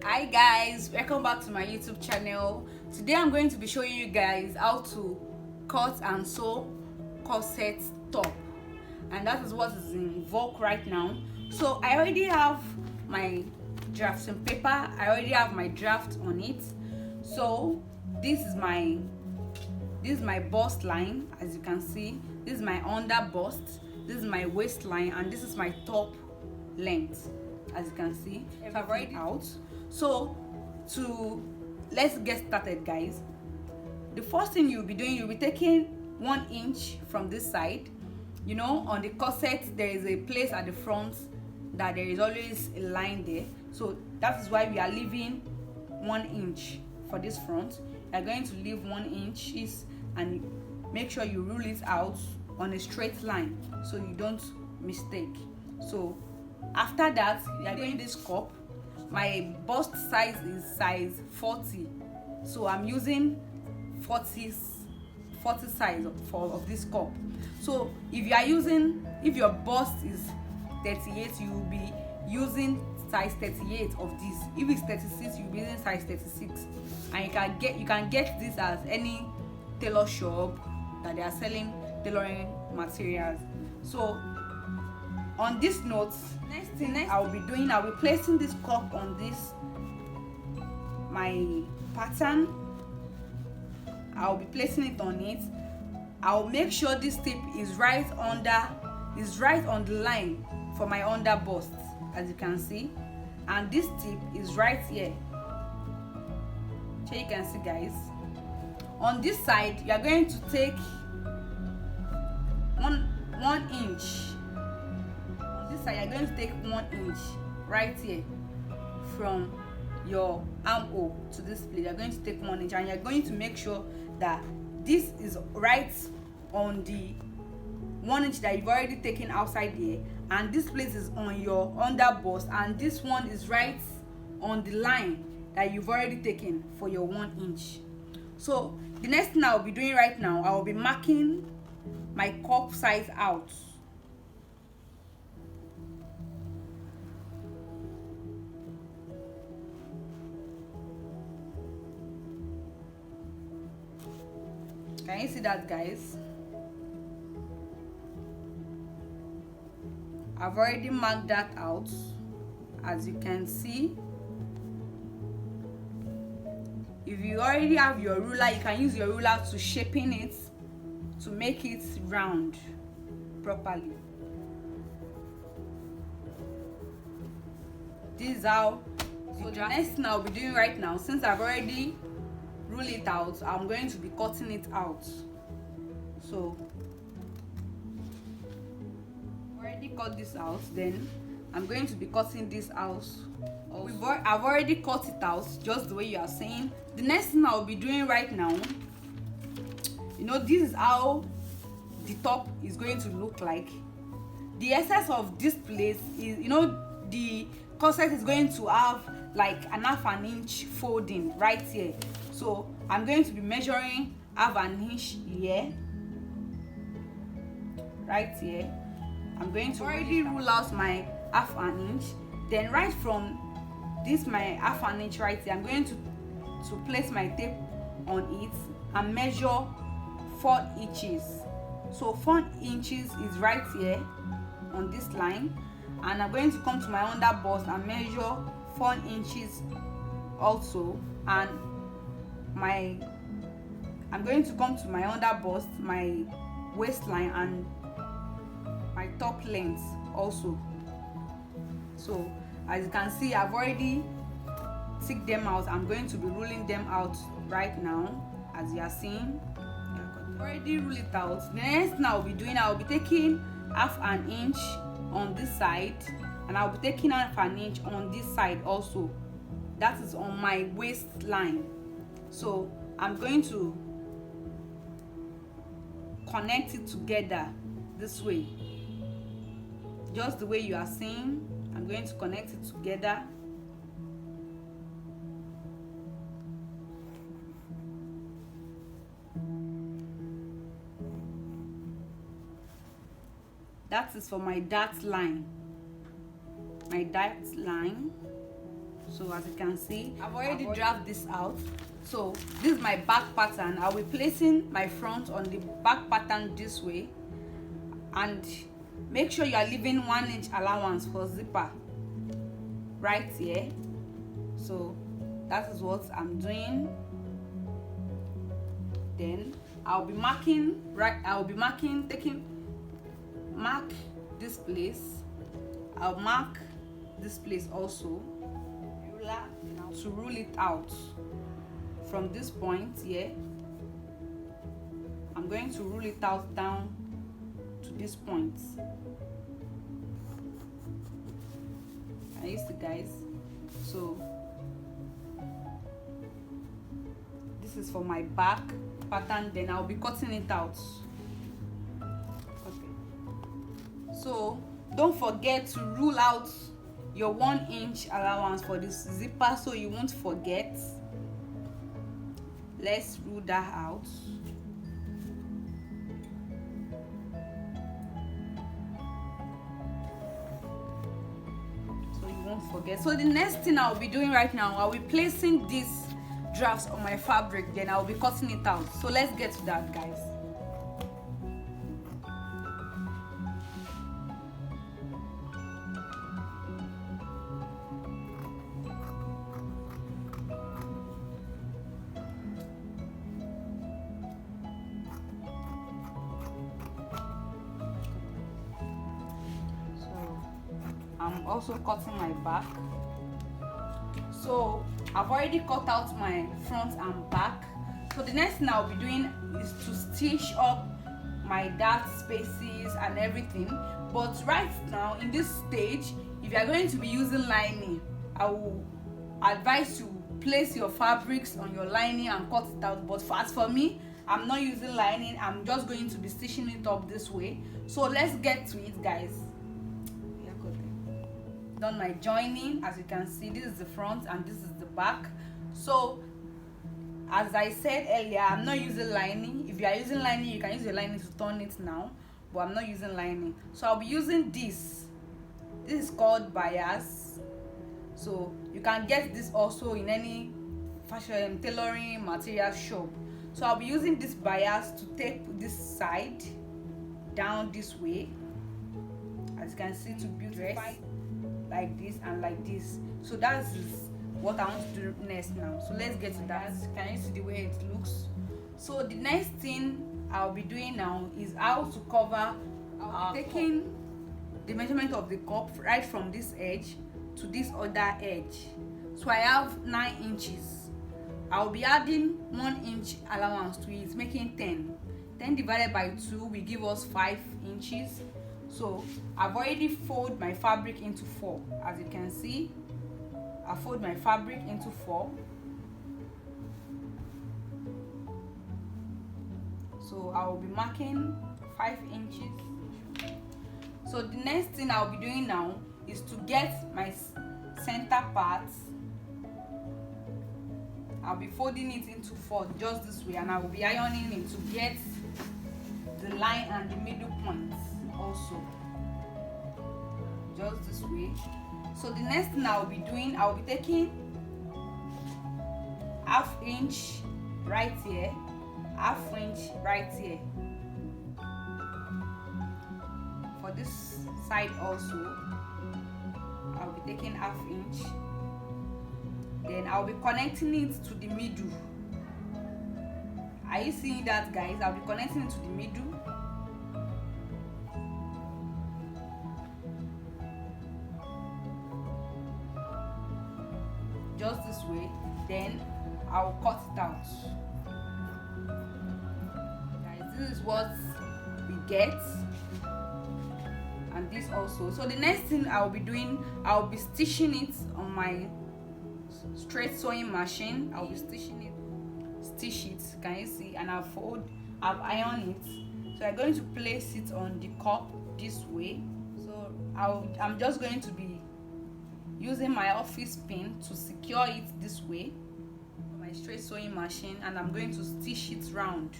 Hi guys, welcome back to my YouTube channel. Today I'm going to be showing you guys how to cut and sew corset top, and that is what is in vogue right now. So I already have my drafting paper, I already have my draft on it. So this is my bust line. As you can see, this is my under bust, this is my waistline, and this is my top length. As you can see, so I've already out. So let's get started, guys. The first thing you'll be doing, you'll be taking 1 inch from this side. You know, on the corset there is a place at the front that there is always a line there, so that is why we are leaving 1 inch for this front. You're going to leave 1 inch and make sure you rule it out on a straight line so you don't mistake. So after that, you are doing this cup. My bust size is size 40, so I'm using 40 size of this cup. So if your bust is 38, you will be using size 38 of this. If it's 36, you'll be using size 36. And you can get this at any tailor shop that they are selling tailoring materials. So on this note, next thing I'll be placing this cup on this my pattern. I'll be placing it on it. I'll make sure this tip is right on the line for my under bust, as you can see, and this tip is right here. So you can see, guys, on this side you are going to take one inch. So you're going to take 1 inch right here from your armhole to this place. You're going to take 1 inch, and you're going to make sure that this is right on the 1 inch that you've already taken outside here, and this place is on your under bust, and this one is right on the line that you've already taken for your 1 inch. So the next thing I'll be doing right now, I will be marking my cup size out. Can you see that, guys? I've already marked that out, as you can see. If you already have your ruler, you can use your ruler to shaping it to make it round properly. This is how. So the next thing I'll be doing right now, since I've already rule it out, I'm going to be cutting it out. So already cut this out, then I'm going to be cutting this out. I've already cut it out just the way you are saying. The next thing I'll be doing right now, you know, this is how the top is going to look like. The excess of this place is, you know, the corset is going to have like an inch folding right here. So I'm going to be measuring half an inch here, right here. I'm going to already rule out my half an inch. Then right from this my half an inch right here, I'm going to place my tape on it and measure 4 inches. So 4 inches is right here on this line, and I'm going to come to my under bust and measure 4 inches also, and I'm going to come to my under bust, my waistline, and my top length also. So as you can see, I've already ticked them out. I'm going to be ruling them out right now, as you are seeing. I've already ruled it out. The next thing I'll be doing, I'll be taking half an inch on this side, and I'll be taking half an inch on this side also. That is on my waistline. So I'm going to connect it together this way, just the way you are seeing. I'm going to connect it together. That is for my dart line. So as you can see, I've already draft this out. So this is my back pattern. I'll be placing my front on the back pattern this way, and make sure you are leaving 1 inch allowance for zipper right here. So that is what I'm doing. Then I'll be marking mark this place. I'll mark this place also, ruler, to rule it out from this point here. I'm going to rule it out down to this point. Can you see, guys? So this is for my back pattern. Then I'll be cutting it out. Okay, so don't forget to rule out your 1 inch allowance for this zipper so you won't forget. Let's rule that out. So you won't forget. So the next thing I'll be doing right now, I'll be placing these drafts on my fabric, then I'll be cutting it out. So let's get to that, guys. I'm also cutting my back. So I've already cut out my front and back. So the next thing I'll be doing is to stitch up my dart spaces and everything. But right now in this stage, if you are going to be using lining, I will advise you place your fabrics on your lining and cut it out. But as for me, I'm not using lining. I'm just going to be stitching it up this way. So let's get to it, guys. Done my joining. As you can see, this is the front and this is the back. So as I said earlier, I'm not using lining. If you are using lining, you can use your lining to turn it now, but I'm not using lining. So I'll be using this is called bias. So you can get this also in any fashion tailoring material shop. So I'll be using this bias to take this side down this way, as you can see, to beautify like this and like this. So that's what I want to do next now. So let's get to that. Can you see the way it looks? So the next thing I'll be doing now is how to cover. Taking the measurement of the cup right from this edge to this other edge. So I have 9 inches. I'll be adding 1 inch allowance to it, making 10. 10 divided by 2 will give us 5 inches. So I've already folded my fabric into 4. As you can see, I fold my fabric into 4. So I will be marking 5 inches. So the next thing I'll be doing now is to get my center part. I'll be folding it into 4 just this way, and I will be ironing it to get the line and the middle points also just this way. So the next thing I'll be doing, I'll be taking ½ inch right here, ½ inch right here. For this side also, I'll be taking ½ inch. Then I'll be connecting it to the middle. Are you seeing that, guys? I'll be connecting it to the middle. Just this way. Then I'll cut it out. Guys, this is what we get. And this also. So the next thing I'll be doing, I'll be stitching it on my straight sewing machine. I'll be stitch it, can you see? And I've ironed it. So I'm going to place it on the cup this way. So I'm just going to be using my office pin to secure it this way on my straight sewing machine, and I'm going to stitch it round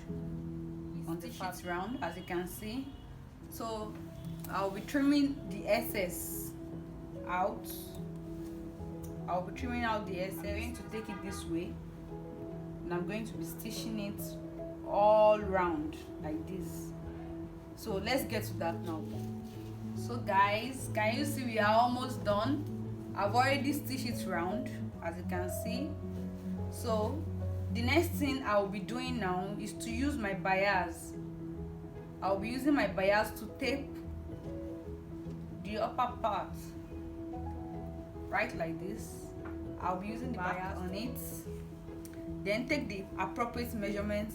on the fabric round, as you can see. So I'll be trimming the excess out. I'll be trimming out the excess. I'm going to take it this way, and I'm going to be stitching it all round like this. So let's get to that now. So guys, can you see we are almost done? I've already stitched it round, as you can see. So the next thing I'll be doing now is to use my bias. I'll be using my bias to tape the upper part right like this. I'll be using the bias on it, then take the appropriate measurement,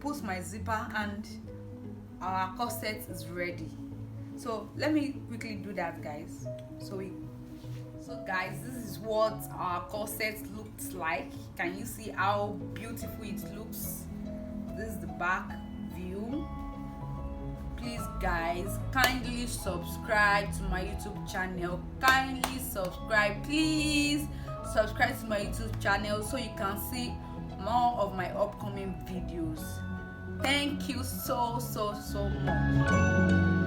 put my zipper, and our corset is ready. So let me quickly do that, guys. So guys, this is what our corset looks like. Can you see how beautiful it looks? This is the back view. Please guys, kindly subscribe to my YouTube channel. Kindly subscribe, please subscribe to my YouTube channel so you can see more of my upcoming videos. Thank you so much.